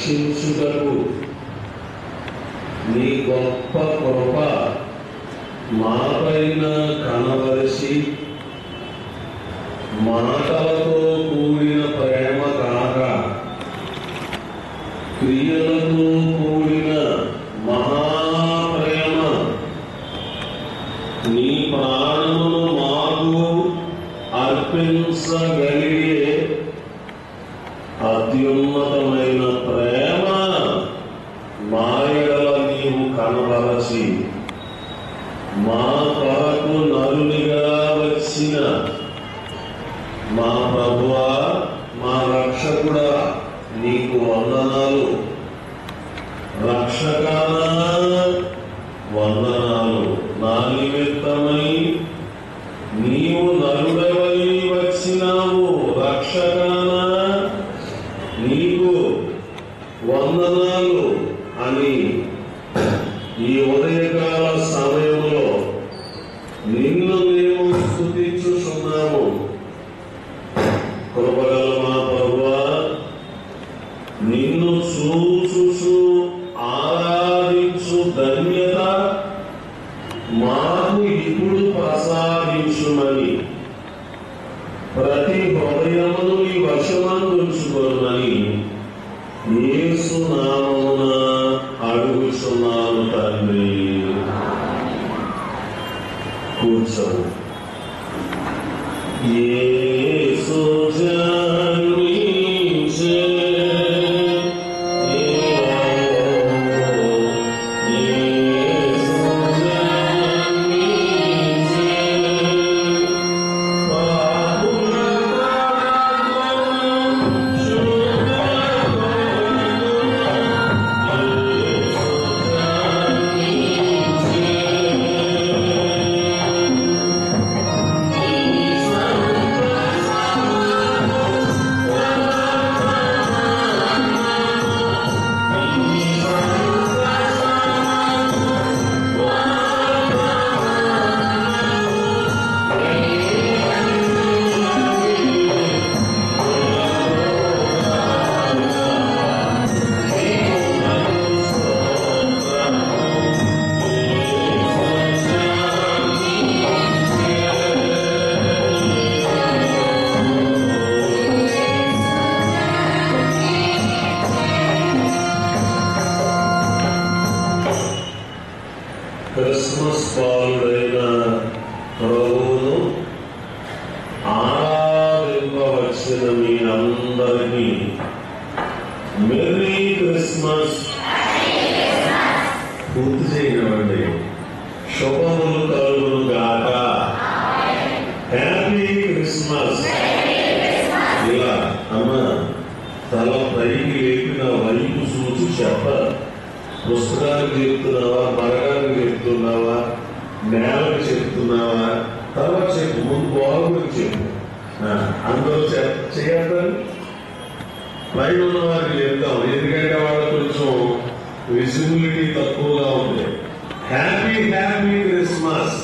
రక్షించుటకు నీ గొప్ప కృప మాపైన కనబరిచి మాటలతో కూడిన ప్రేమ కాక క్రియలతో కూడిన మహాప్రేమ నీ ప్రాణమును మాకు అర్పించగలిగే అత్యున్నతమైన ప్రేమ మా ఎడల నీవు కనబరచి మా కొరకు నరునిగా వచ్చిన మా ప్రభువా, మా రక్షకుడా, నీకు వందనాలు. రక్షకానా వందనాలు. నా నిమిత్తమై నీవు నరుడవై వచ్చినావు. రక్షకానా నీకు వందనాలు అని ఈ ఉదయకాల సమయంలో నిన్ను మేము స్తుతించుచున్నాము. కృపగల మా ప్రభువా, నిన్ను చూచుచు ఆరాధించు ధన్యత మాకు ఇప్పుడు ప్రసాదించుమని, ప్రతి హృదయమును నీ వశమందుంచుకొనుమని యేసు నామమున అడుగుచున్నాను తండ్రి. కూర్చో. యేసు జన్మించే క్రిస్మస్ బాలుడైన ప్రభువును ఆరాధింపవచ్చిన మీ అందరికీ మెర్రీ క్రిస్మస్. పూర్తి చేయనివ్వండి. శుభములు కలుగును గాక. Happy Christmas. ఇలా అమ్మ తల పైకి లేపిన వైపు చూసి చెప్ప. పుస్తకానికి చెప్తున్నావా, మరగానికి చెప్తున్నావా, నేలకు చెప్తున్నావా? తర్వాత చెప్పు. ముందు బాగుంది చెప్పు. అందరూ చేయద్దని పైన ఉన్న వారికి చెప్తాం, ఎందుకంటే వాళ్ళకి కొంచెం విజిబిలిటీ తక్కువగా ఉంది. Happy happy Christmas.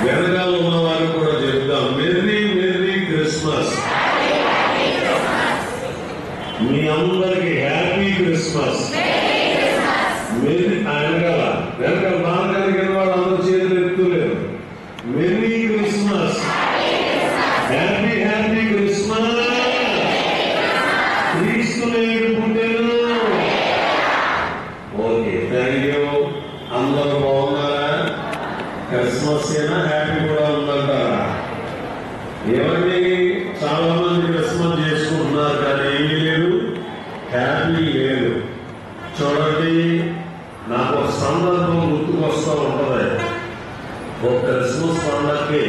వెనకాల ఉన్న వారికి కూడా చెప్తాం, మెర్రీ మెర్రీ క్రిస్మస్. మీ అందరికి హ్యాపీ క్రిస్మస్. వెనకాల బాగా వాళ్ళు అందరూ చేతులు ఎత్తులేరు. Merry Christmas. Happy happy Christmas. క్రీస్తు నేడు పుట్టెను. Okay, thank you. అందరూ బాగున్నారా? క్రిస్మస్ అయినా హ్యాపీ కూడా ఉందంటారా? ఏమండి, చాలా మంది క్రిస్మస్ చేసుకుంటున్నారు కానీ ఏమీ లేదు, హ్యాపీ లేదు. చూడండి, నాకు ఒక సందర్భం గుర్తుకొస్తూ ఉంటుంది. ఒక క్రిస్మస్ పండగకి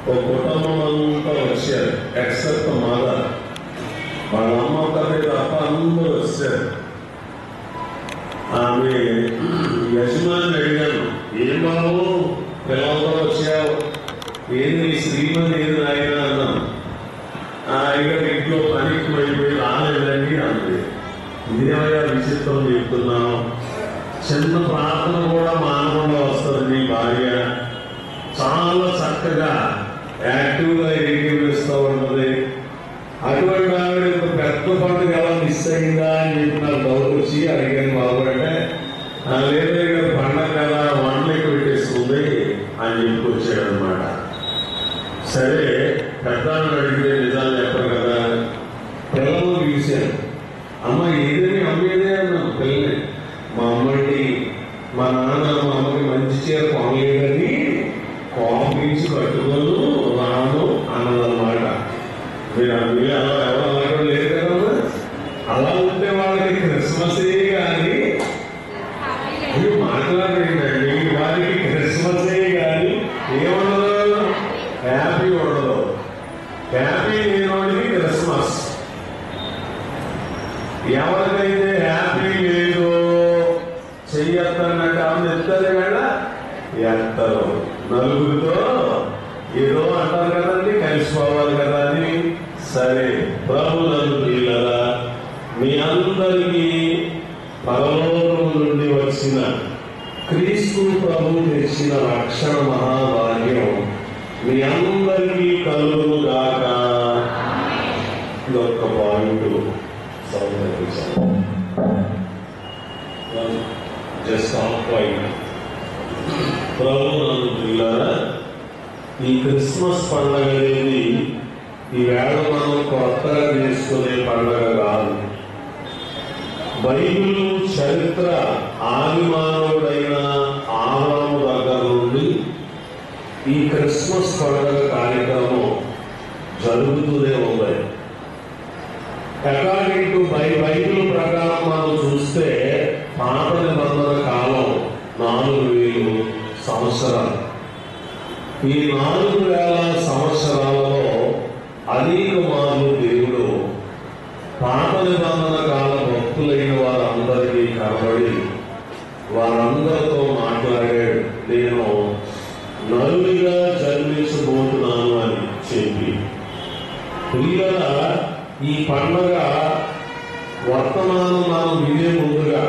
ఒక కుటుంబం అంతా వచ్చారు, ఎక్సెప్ట్ మదర్. వాళ్ళ అమ్మ ఒకరి తప్ప అందరూ వచ్చారు. ఆమె యజమాని అడిగాను, ఏం బాబు పిల్లలతో వచ్చావు, ఏంది శ్రీమతి ఏది నాయన అన్నాను. ఇక్కడ ఇంట్లో పనికి అయిపోయి రాలేదండి అంది. ఇదేమయ్యా విచిత్రం చెప్తున్నాం, చిన్న ప్రార్థన కూడా మానకుండా వస్తుంది నీ భార్య, చాలా చక్కగా యాక్టివ్గా ఏకీభవిస్తూ ఉంటుంది. అటువంటి ఆవిడ పెద్ద పండుగ ఎలా మిస్ అయిందా అని చెప్పి నాకు డౌట్ వచ్చి అడిగాను. బాబు అంటే లేదే గారు పండగ కదా వంటలకి పెట్టేస్తుంది అని చెప్పి వచ్చాడు అనమాట. సరే పెద్దాన్ని అడిగితే నిజాలు చెప్పరు కదా. పిల్లలు పిలిచాను. అమ్మ ఏదని అమ్మేదే అన్నాను పిల్లని. మా అమ్మకి మా నాన్న మా అమ్మకి మంచి చీర కొనలేదని కాంపించి కట్టుకోను రాను అన్నదన్నమాట. మీరు అలా ఎవరు అలాగే లేదు కదమ్మా. అలా ఉంటే వాళ్ళకి క్రిస్మసే కానీ అది మాట్లాడేయండి. వారికి క్రిస్మసే కానీ ఏముండదు, హ్యాపీ ఉండదు. హ్యాపీ లేనివాడికి క్రిస్మస్. ఎవరికైతే హ్యాపీ లేదో చెయ్యొద్దన్నట్టు ఆమె ఎత్తారు కదా, ఎత్తారు. నలుగురితో ఏదో అంటారు కదండి, కలిసిపోవాలి కదా అని. సరే ప్రభువులను ప్రియులారా, మీ అందరికీ పరలోకము నుండి వచ్చిన క్రీస్తు ప్రభువు తెచ్చిన రక్షణ మహాభాగ్యం మీ అందరికీ కలుగును గాక. ఇదొక్క పాయింట్ జస్ట్ ఆన్ పాయింట్. ప్రభువులను ప్రియులారా, ఈ క్రిస్మస్ పండుగ అనేది ఈవేళ మనం కొత్తగా చేసుకునే పండుగ కాదు. బైబిల్ చరిత్ర ఆదిమానవుడైన ఆదాము దగ్గర నుండి ఈ క్రిస్మస్ పండుగ కార్యక్రమం జరుగుతూనే ఉంది. అకార్డింగ్ టు బైబిల్ ప్రకారం మనం చూస్తే పాత నిబంధన కాలం 4000 సంవత్సరాలు. ఈ 4000 సంవత్సరాలలో అనేక మార్లు దేవుడు పాత నిబంధన కాల భక్తులైన వారందరికీ కనబడి వారందరితో మాట్లాడాడు. నేను నరుడిగా జన్మించబోతున్నాను అని చెప్పి. పిల్లల ఈ పండుగ వర్తమానం మనం వినే ముందుగా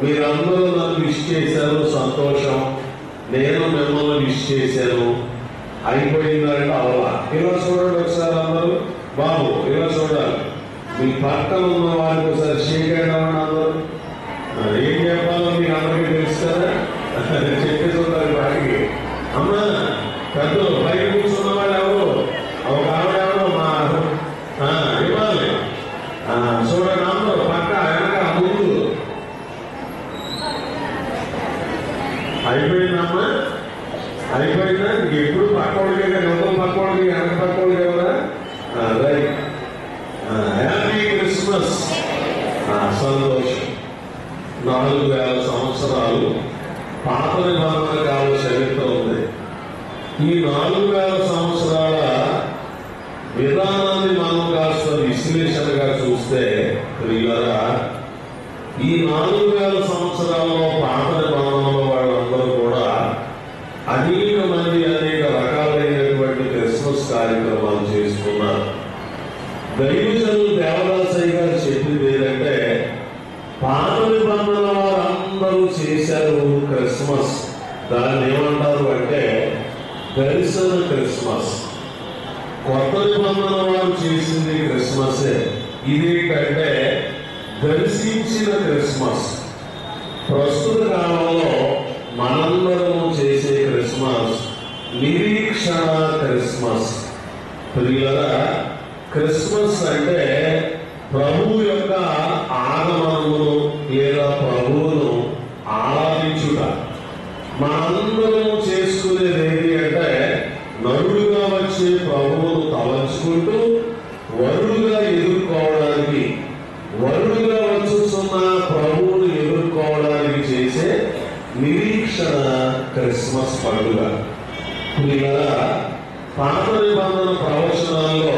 మీరందరూ నన్ను విష్ చేశారు, సంతోషం. నేను మిమ్మల్ని విష్ చేశాను, అయిపోయిందంటే అవలా. ఇలా చూడండి ఒకసారి అందరూ. బాబు ఇలా చూడాలి. మీ పక్కన ఉన్న వారికి ఒకసారి షేక్ అయ్యామని అందరూ. ఏం చెప్పాలో మీకు అందరికీ తెలుసు కదా, చెప్పేసి ఉండాలి వారికి. అమ్మా పెద్దలు బయట కూర్చున్న వాళ్ళు ఎవరు, ఒక ఆవిడ ఎవరు మా ఇవ్వాలి. చూడండి అందరూ పక్క వెనక ముందు. అయిపోయిందమ్మా, అయిపోయిందా? ఎప్పుడు పక్కోడికి ఎవరు, పక్కోడికి వెనక పక్కోడికి ఎవరా? రైట్. Happy Christmas. సంతోషం. 4000 సంవత్సరాలు పాత నిబంధన కాల చరిత్ర ఉంది. ఈ 4000 సంవత్సరాల విధానాన్ని మనం కాస్త విశ్లేషణగా చూస్తే ప్రియులారా, ఈ 4000 సంవత్సరాల్లో పాత నిబంధనలో వాళ్ళందరూ కూడా అనేక మంది అనేక రకాలైనటువంటి క్రిస్మస్ కార్యక్రమాలు చేసుకున్నారు. దైవజనులు దేవదాసయ్య గారు చెప్పింది ఏంటంటే, పాత నిబంధన వారందరూ చేశారు క్రిస్మస్. దాన్ని ఏమంటారు అంటే దర్శన క్రిస్మస్. కొత్త నిబంధన వారు చేసింది క్రిస్మసే. ఇదేంటంటే దర్శించిన క్రిస్మస్. ప్రస్తుత కాలంలో మనందరము చేసే క్రిస్మస్ నిరీక్షణ క్రిస్మస్. ప్రియులారా, క్రిస్మస్ అంటే ప్రభు యొక్క ఆగమనమును లేదా ప్రభువును ఆరాధించుట. మనందరము చేసుకునేది ఏంటి అంటే నరుడుగా వచ్చే ప్రభువును తలంచుకుంటూ వరుడుగా ఎదుర్కోవడానికి, వరుడుగా వచ్చుతున్న ప్రభువును ఎదుర్కోవడానికి చేసే నిరీక్షణ క్రిస్మస్ పండుగ. ఇలా పాత నిబంధన ప్రవచనాల్లో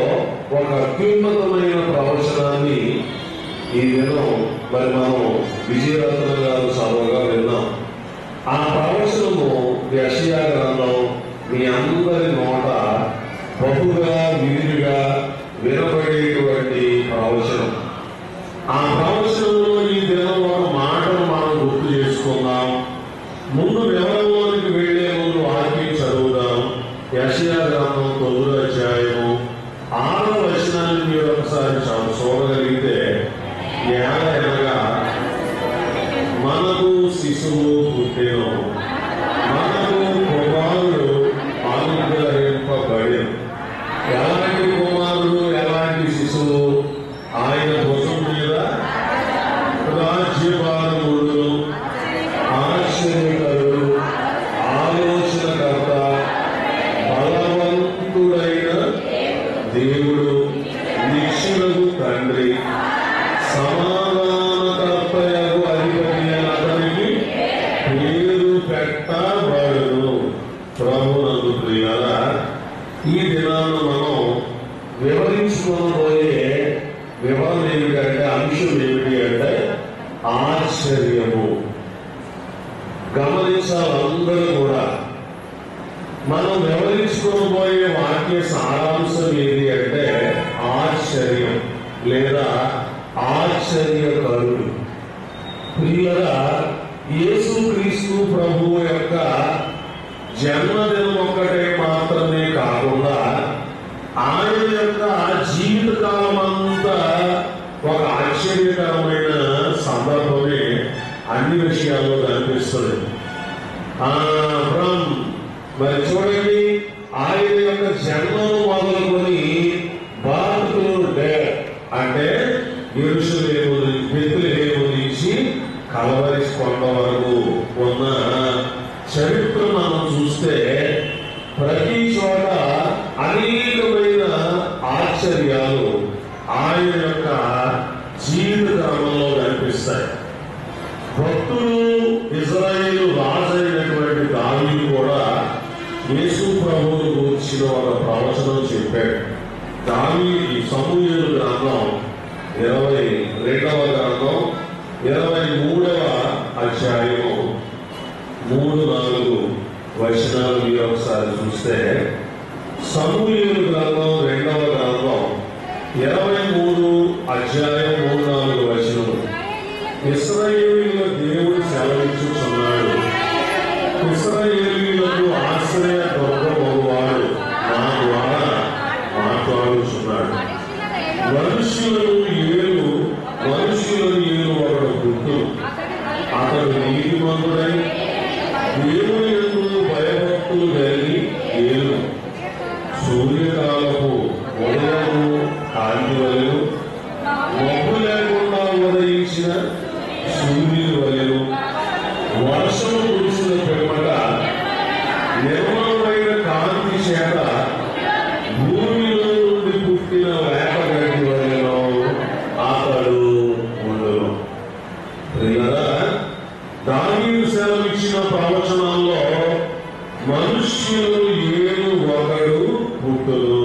ఒక అత్యున్నతమైన ప్రవచనాన్ని ఈ దినం మరి మనం విజయరత్న గారు చదవగా విన్నాం. ఆ ప్రవచనము యెషయా గ్రంథం మీ అందరి నోట బహుగా విరివిగా వినబడేటువంటి ప్రవచనం. ఆ ప్రవచనంలో ఈ దినం ఒక మాటను మనం గుర్తు చేసుకుందాం. ముందు వివరంలోనికి వెళ్లే ముందు వాక్యం చదువుదాం. యెషయా గ్రంథం 9వ అధ్యాయము 6వ వచనాన్ని మీరు ఒకసారి చూడగలిగితే, శిశువు పుట్టెను, మనకు కుమారుడు అనుగ్రహింపబడెను. ఎలాంటి కుమారుడు, ఎలాంటి శిశువు? ఆయన భుజం మీద రాజ్యభారముడు, ఆశ్చర్యకరుడు, ఆలోచనకర్త, బలవంతుడైన దేవుడు, నిత్యులకు తండ్రి, సమాధానకర్తయగు అధిపతి అతనికి పేరు పెట్టబడును. ప్రభునందు ప్రియులారా, ఈ దినాన్ని మనం వివరించుకోబోయే వివరణ ఏమిటంటే, అంశం ఏమిటి అంటే ఆశ్చర్యము. గమనించాలి అందరూ కూడా. మనం వివరించుకోబోయే వాక్య సారాంశం ఏది అంటే ఆశ్చర్యం లేదా ఆశ్చర్యకరుడు. ప్రియులారా, యేసుక్రీస్తు ప్రభువు యొక్క జన్మదినం ఒక్కటే మాత్రమే కాకుండా ఆయన యొక్క జీవితకాలం అంతా ఒక ఆశ్చర్యకరమైన సందర్భమే అన్ని విషయాల్లో కనిపిస్తుంది. మరి చూడండి, ఆయన యొక్క జన్మను మొదలుకొని బర్త్ టు డెత్ అంటే యెరూషలేము బెత్లెహేము నుంచి కల్వరి కొండ వరకు ఉన్న చరిత్ర మనం చూస్తే ప్రతి చోట అనేకమైన ఆశ్చర్యాలు ఆయన యొక్క జీవిత క్రమంలో కనిపిస్తాయి. భక్తులు ఇజ్రాయేలు రాజు అయినటువంటి దావీదు కూడా యేసు ప్రభువును గురించిన ఒక ప్రవచనం చెప్పాడు. దావీదు సమూయేలు గ్రంథం 22వ గ్రంథం 23వ అధ్యాయము 3-4 వచనాలు మీరు ఒకసారి చూస్తే, సమూయేలు గ్రంథం 2వ గ్రంథం 23 అధ్యాయం 3-4 వచనము. ఇశ్రాయేలీయుల దేవుడు సెలవిచ్చుచున్నాడు, ఇశ్రాయేలీయులకు ఆశ్రయ దుర్గమగువాడు నా ద్వారా మాట్లాడుచున్నాడు. మనుషులను ఏలు ఒకడు పుట్టు, అతడు నీతిమంతుడై దేవుని యందు భయభక్తులు కలిగి ఏలు. సూర్యకాలపు ఉదయము కాంతి వలెను, మబ్బు లేకుండా ఉదయించిన సూర్యుని వలెను, వర్షం కురిసిన పిమ్మట నిర్మలమైన కాంతి చేత భూమిలో నుండి పుట్టిన వేపగడ్డి వలెను అతడు ఉండును. ప్రియులారా, దావీదు సెలవిచ్చిన ప్రవచనాల్లో మనుష్యులు ఏడు ఒకడు పుట్టును.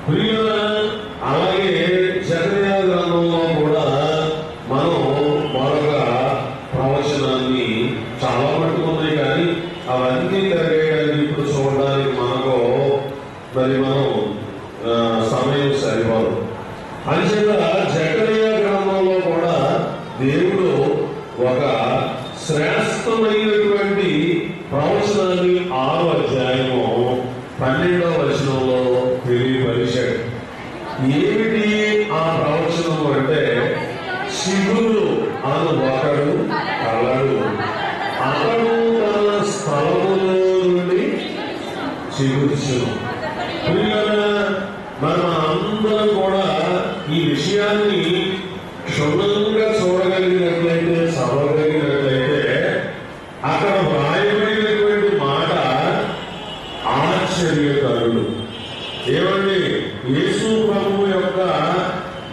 ప్రియులారా, అలాగే జకర్యా గ్రంథంలో కూడా మనం మరొక ప్రవచనాన్ని చాలా పట్టుకున్నాయి, కానీ అవన్నీ తిరగేయడానికి ఇప్పుడు చూడడానికి మనకు మనం సమయం సరిపోదు. అంచేత జకర్యా గ్రంథంలో కూడా దేవుడు ఒక శ్రేష్టమైనటువంటి ప్రవచనాన్ని 6వ అధ్యాయము 12వ వచనంలో తెలియపరిచాడు. ఏమిటి ఆ ప్రవచనము అంటే, శివుడు అను ఒకడు కలడు, అతడు తన స్థలములో నుండి చిగుర్చును. మనం అందరం కూడా ఈ విషయాన్ని క్షుణ్ణంగా చూడగలిగినట్లయితే, చదవగలిగినట్లయితే అక్కడ వ్రాయబడినటువంటి మాట ఆశ్చర్యకరుడు. ఏమండి, యేసు ప్రభువు యొక్క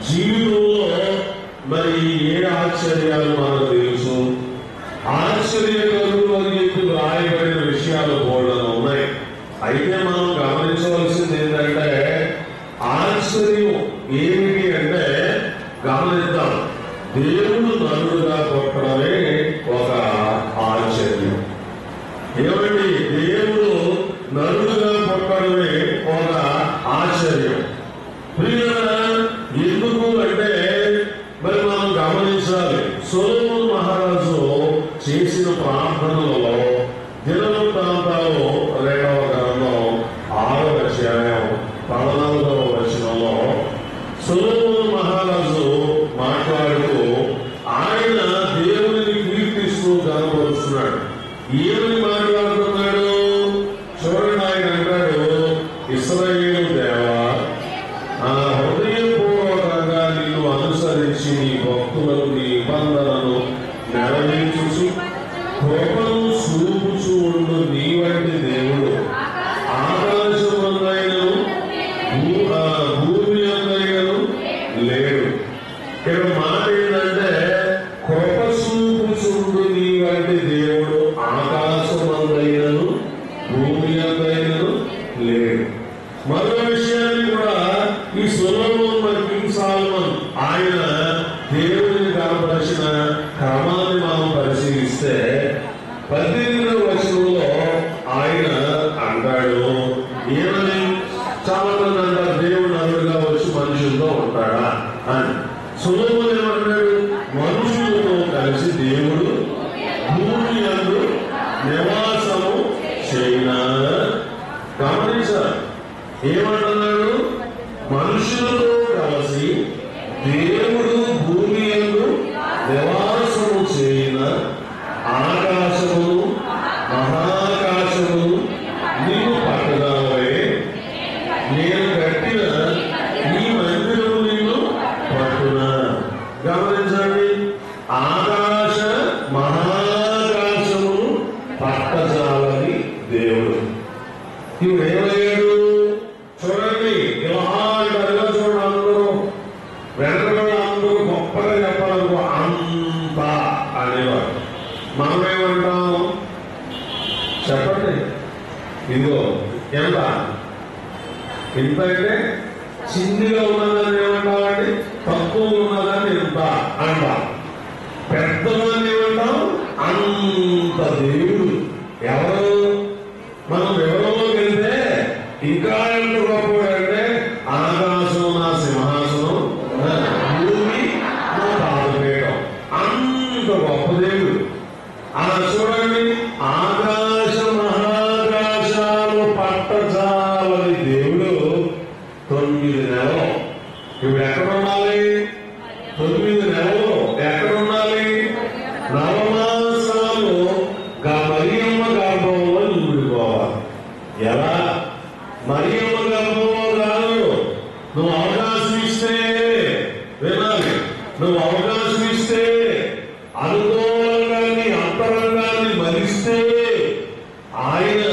జీవితంలో మరి ఏ ఆశ్చర్యాలు మనకు తెలుసు? ఆశ్చర్యకరుడు అని చెప్పి వ్రాయబడిన విషయాలు కూడా ఉన్నాయి. అయితే మనం గమనించవలసింది ఏంటంటే, ఆశ్చర్యం ఏమిటి అంటే, గమనిద్దాం, దేవుడు నరుడుగా పుట్టడమే ఒక ఆశ్చర్యం. ఏమండి, దేవుడు నరుడుగా పుట్టడమే ఒక ఆశ్చర్యం. ప్రియులారా, ఎందుకు అంటే మరి మనం గమనించాలి. సొలొమోను మహారాజు చేసిన ప్రార్థనలలో దినవృత్తాంతాలు 2వ గ్రంథం 6వ అధ్యాయం 14వ వచనంలో సొలొమోను మహారాజు మాట్లాడుతూ ఆయన దేవుని కీర్తిస్తూ కనబడుతూ లేడు. ఇక్కడ మాట ఏంటంటే కృప చూపుచుండు నీ వంటి దేవుడు ఆకాశమందైనను భూమి అందైనను లేడు. మరో విషయాన్ని కూడా ఈ సొలొమోను కింగ్ సాలమన్ ఆయన దేవుడిని కనపరిచిన క్రమాన్ని మనం పరిశీలిస్తే 18వ వచనంలో ఆయన అంటాడు ఏమని? చాలా మంది అంటారు దేవుడు నరుడుగా వచ్చి మనుషులతో ఉంటాడా అని. సొలొమోను ఏమంటాడు? మనుషులతో కలిసి దేవుడు భూమి యందు నివాసము చేయనా. గమనించాలి ఏమంటున్నాడు? మనుషులతో కలిసి దేవుడు భూమి యందు నివాసము చేయన ఆకాశమును మహాకాశమును నీవు పట్టదావే, నేను కట్టిన ఈ మందిరము నిన్ను పట్టునా. గమనించండి, ఆకాశ మహాకాశమును పట్టజాలని దేవుడు. ఇప్పుడు ఏమయ్యాడు చూడండి, ఇలా అంటారుగా చూడండి, అందరూ వెనకబడి అందరూ గొప్పగా చెప్పాలనుకో అంత అనేవారు. మనమేమంటాం చెప్పండి? ఇదిగో ఎంత ఇంత అంటే చిన్నగా ఉన్నదాన్ని ఏమంటామండి? తక్కువ ఉన్నదాన్ని ఎంత అంటా. పెద్దదాన్ని ఏమంటాం? అంత దేవుడు. ఎవరు? మనం వివరంలోకి వెళ్తే ఇంకా ఎంత గొప్పవాడంటే ఆకాశం నా సింహాసనం, భూమి నా పాదపీఠం. అంత గొప్ప దేవుడు. అలా చూడండి, ఆకాశ మహాకాశాలు పట్టజాలని దేవుడు 9 నెలలు. ఇప్పుడు ఎక్కడ ఉండాలి? 9 నెలలు ఎక్కడ ఉండాలి? నవమాసాలు మరియమ్మ గర్భంలో నిండిపోవాలి. ఎలా? మరియమ్మ గర్భంలో కాదు, నువ్వు అవకాశం ఇస్తే వినాలి. నువ్వు అవకాశం ఇస్తే అనుకూలంగాన్ని అంతరంగాన్ని మరిస్తే ఆయన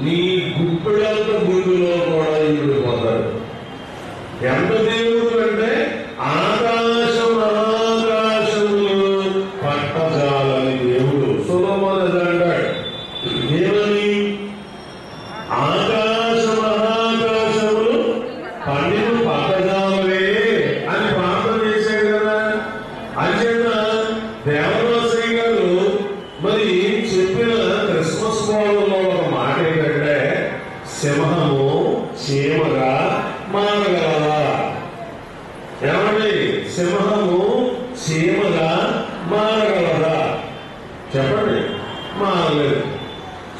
నీ గుప్పెడంత గుండులో కూడా ఇండిపోతాడు. ఎంత దేవుడు అంటే ఆకాశం ఆకాశములు పట్టజాలని దేవుడు. సొలొమోను అంటాడు ఏమని? ఆకాశ మహాకాశములు పన్నెండు పట్టజాలవే అని ప్రార్థన చేశాడు కదా. అంచేత దేవదాసయ్య గారు మరి చెప్పిన క్రిస్మస్ పాటల్లో ఒక మాట ఏంటంటే సింహము చీమగా మారగలదా? ఏమండి? సింహము చీమగా మారగలదా? చెప్పండి. మారలేదు.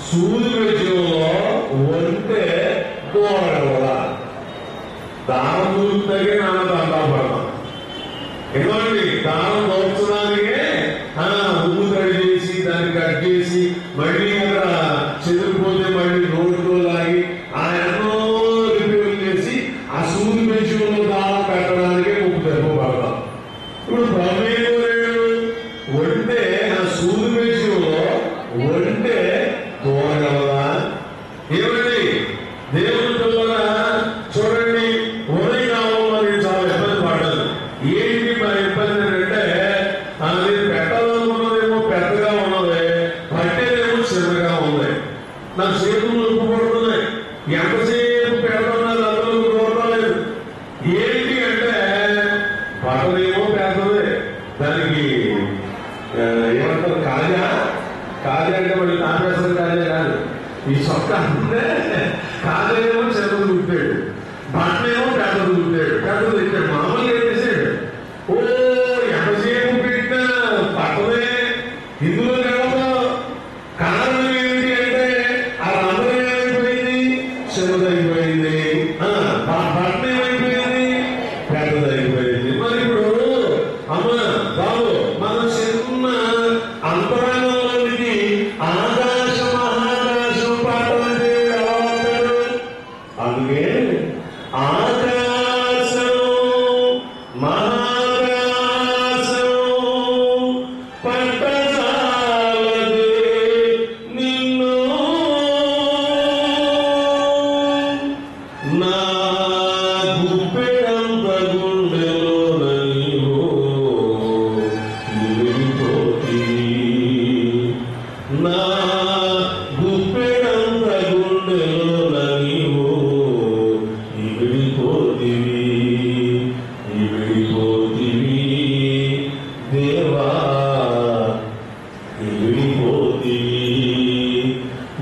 సూర్యుడి విజయంలో ఒంటే దూరగలదా? దానం దూరుతాగే నాన్న దండాపడతాం. ఎందుకండి దానం దోచడానికే ఉమ్ము తడి చేసి దాన్ని కట్ చేసి మళ్ళీ అక్కడ చెదిరిపోతే మళ్ళీ రోడ్లో లాగి ఆ ఎన్నో రిపేర్లు చేసి ఆ సూర్యుడి విజయంలో దానం పెట్టడానికే ఉపయోగపడతాం. ఇప్పుడు ప్రమేయుడు ఒంటే ఆ సూర్యుడి విజయంలో ఒంటే దూరగలదా? ఏమండి? దేవుడి పిల్లరా చూడండి, ఉదయకాలం మరి చాలా ఇబ్బంది పడ్డాను. ఏంటి మరి ఇబ్బంది అంటే అది పెట్టాలనుకున్నదేమో పెద్దగా ఉన్నది, పట్టేదేమో చిన్నగా ఉంది. నా చేతులు నొప్పుపడుతున్నాయి. ఎంతసేపు పెడుతున్నది అందులో చూడలేదు. ఏంటి అంటే పట్టదేమో పెద్దది, దానికి ఏమంటారు కాజా. కాజా అంటే మళ్ళీ తాపేశ్వరం కాజా కాదు. ఈ చొక్కా అంటే కాజేమో చెరువు దుట్టాడు, బట్టలేమో పెద్దలు దుట్టాడు, పెద్దలు తిట్టాడు. మామూలుగా ఏం చేశాడు? ఓ ఎంతసేపు పెట్టినా పట్టదే, ఇందులో కలవదు. కారణం ఏంటి అంటే ఆ రంధ్రం ఏమైపోయింది? చిన్నదైపోయింది. బట్టలు ఏమైపోయింది? పెద్దదైపోయింది. మరి ఇప్పుడు అమ్మ బాబు మన చిన్న అంతరంగంలోనికి ఆకాశ మహాకాశం పట్టమంటే ఎలా ఉంటాడు? అందుకే ఆకాశం మహాకాశం పట్టజాలదే నిన్ను, నా గుప్పెడంత గుండెలో విడిపోతివి దేవా, విడిపోతివి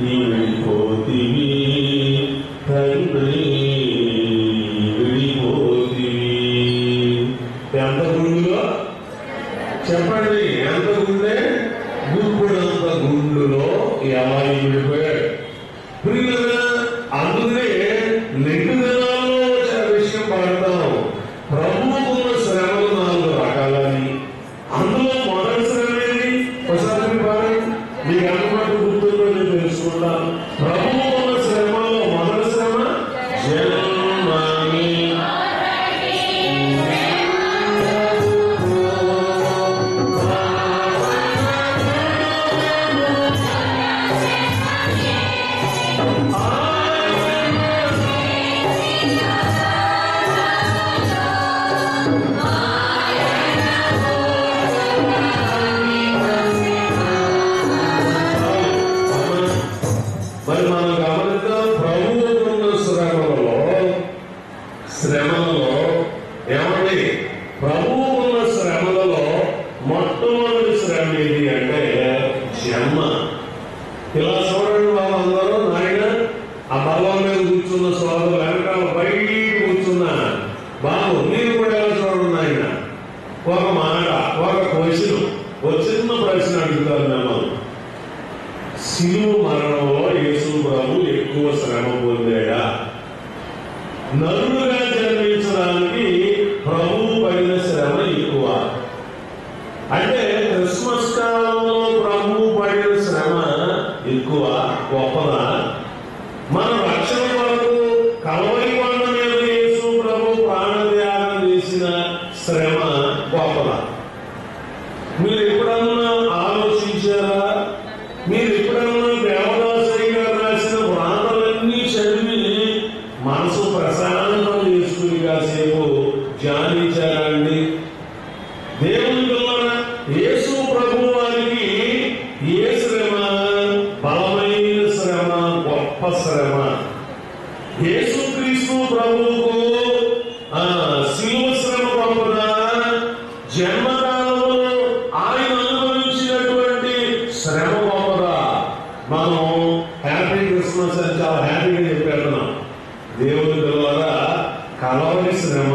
విడిపోతివి తండ్రి, విడిపోతివి. ఎంత గుండులో చెప్పండి, ఎంత గుండె? గుంపుడంత గుండులో ఎలా విడిపోయాడు ప్రియులుగా. అందుకే నిండు దినాల్లో వచ్చిన విషయం పడతాం. ప్రభువుకున్న శ్రమలు 4 రకాలని. అందులో మొదటి శ్రమ ఏంటి? ఒకసారి మీకు అనుమతి గుర్తుందో నేను తెలుసుకుంటాను. ప్రభువుకున్న శ్రమలో మొదటి శ్రమ జన్మని. మరి మనం గమనిద్దాం, ప్రభువుకున్న శ్రమలలో ఏమండి? ప్రభువుకున్న శ్రమలలో మొట్టమొదటి శ్రమ ఏది అంటే జన్మ. ఇలా చూడండి వాళ్ళందరూ, నాయన ఆ బల్లం మీద కూర్చున్న సోదరులు వెనకాల బయట కూర్చున్న బాబు, మీరు కూడా ఎలా చూడండి నాయన. ఒక మాట, ఒక క్వశ్చన్, ఒక చిన్న ప్రశ్న అడుగుతారు మిమ్మల్ని. శిలువ మరణంలో యేసు ప్రభు ఎక్కువ శ్రమ పొందాడా? నరుడుగా జన్మించడానికి ప్రభు పడిన శ్రమ ఎక్కువ. అంటే క్రిస్మస్ కాలంలో ప్రభు పడిన శ్రమ ఎక్కువ, గొప్పదా? మన రక్షణ కొరకు కల్వరి కొండ మీద యేసు ప్రభు ప్రాణత్యాగం చేసిన శ్రమ గొప్పదా? మీరు ఎప్పుడన్నా ఆలోచించారా? మీరు ఎప్పుడన్నా దేవదాసయ్య గారు రాసిన వ్రాతలన్నీ చదివి మనసు ప్రశాంతం చేసుకుని కాసేపు ధ్యానించారండి? దేవుని ద్వారా యేసు ప్రభు వారికి ఏ శ్రమ? బలమైన శ్రమ, గొప్ప శ్రమ. యేసు క్రీస్తు ప్రభువుకు శిలువ శ్రమ గొప్పదా? జన్మకాలంలో ఆయన అనుభవించినటువంటి శ్రమ గొప్పదా? మనం హ్యాపీ క్రిస్మస్ అని చాలా హ్యాపీగా చెప్పేస్తున్నాం. దేవుని ద్వారా కలవరి శ్రమ,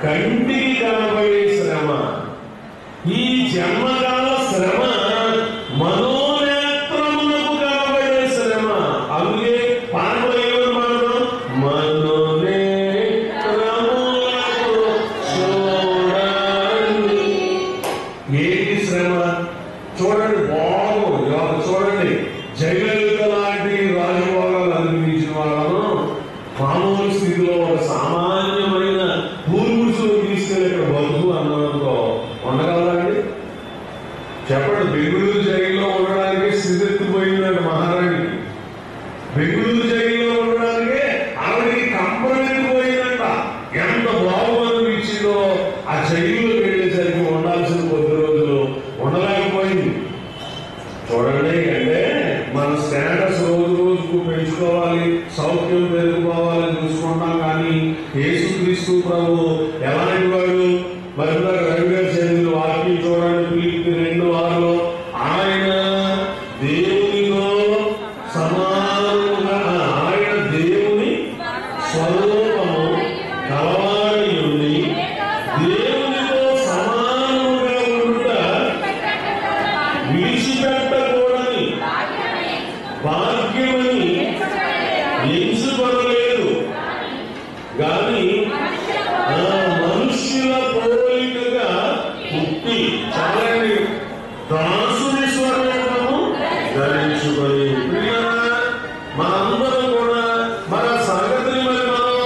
కంటికి కనబడే శ్రమ. ఈ జన్మకాల శ్రమ మనోనేత్రములకు కనబడే శ్రమ. అందుకే పాటలో ఏమని మాట్లాడడం? మనోనేత్రములకు చూడండి. ఏంటి శ్రమ? చూడండి, బాగుంది. చూడండి, జయలలిత లాంటి రాజభోగాలు అనుభవించిన వాళ్ళను మామూలు స్థితిలో ఒక సామాన్యమైన పూర్వీకులు తీసుకెళ్ళి ఇక్కడ బతుకు అన్నందుకో ఉండగలరండి? చెప్పండి. బెంగళూరు జైల్లో ఉండడానికి స్థితిపోయిందండి మహారాణికి. బెంగళూరు జైల్లో ఉండడానికి ఆవిడకి కంపరెత్తిపోయిందంట. ఎంత బాగుంది ఇచ్చిందో. ఆ జైల్లో వెళ్ళేసరికి ఉండాల్సిన కొద్ది రోజులు ఉండలేకపోయింది. చూడండి, అంటే మన స్టేటస్ రోజు రోజుకు పెంచుకోవాలి, సౌఖ్యం పెరుగుకోవాలని చూసుకుంటాం. కానీ యేసుక్రీస్తు ప్రభు ఎలాంటి వాడు? మరి రవి గారు చదివిన వాక్యం చూడండి, ఫిలిప్పీ 2:6 ఆయన దేవునితో సమానముగా, ఆయన దేవుని స్వరూపము కలవాడి ఉండి దేవునితో సమానముగా ఉండుట విడిచిపెట్టకూడని భాగ్యమని ఎంచుకోలేదు గాని మనుష్యుల పోలికగా పుట్టి చాలని దాసుని స్వరూపము ధరించుకొని. మనందరం కూడా మన సంగతిని మరి మనం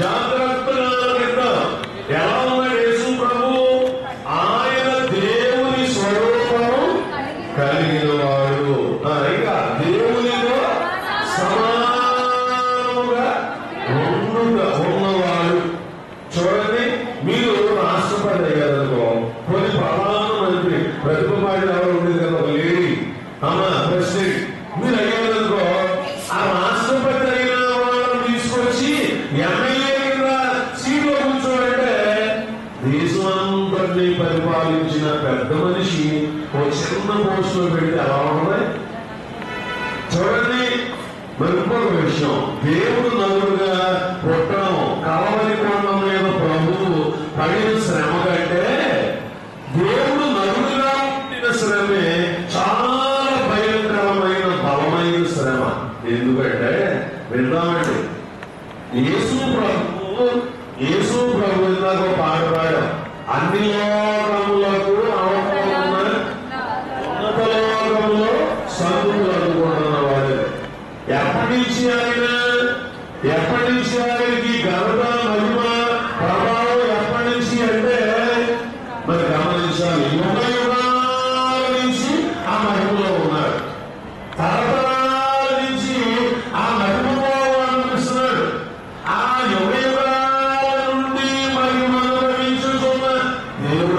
జాగ్రత్తగా ఆలోచిద్దాం. ఎలా ఉన్నాడు యేసు ప్రభు? ఆయన దేవుని స్వరూపము కలిగిన వాడు, ఇంకా దేవునితో సమానముగా ఉన్నవాడు. చూడండి, మీరు రాష్ట్రపతి అయ్యారనుకో, కొన్ని ప్రధానమంత్రి ప్రతిభ పాటిన ఎవరు ఉండేది కదా, ఒక లేడీ ప్రెసిడెంట్. మీరు అయ్యారనుకో, ఆ రాష్ట్రపతి అయిన తీసుకొచ్చి ఎమ్మెల్యే సీట్లో కూర్చోడంటే దేశం దేశాంతరిని పరిపాలించిన పెద్ద మనిషి ఓ చిన్న పోస్టులో పెడితే ఎలా ఉన్నాయి చూడండి. మరి ఇంకొక విషయం, దేవుడు నలుగురుగా పుట్టడం కలవరి కొండ మీద ప్రభువు పడిన శ్రమ కంటే దేవుడు నలుగురుగా పుట్టిన శ్రమే చాలా భయంకరమైన బలమైన శ్రమ. ఎందుకంటే విన్నామండి, యేసు ప్రభు ఇందాక పాట పాడాం, అన్ని లోకములకు ఉన్నత లోకములో సంతులు అనుకుంటున్న వాడు. ఎప్పటి నుంచి ఆయనకి ఘనత మహిమ ప్రభావం ఎప్పటి నుంచి అంటే మరి గమనించాలి, యుగ యుగాల నుంచి ఆ మహిమలో ఉన్నారు, తరతరాల నుంచి ఆ మహిమలో అనిపిస్తున్నాడు. ఆ యుగ యుగాల నుండి మహిమను అనుభవించుతున్న దేవుడు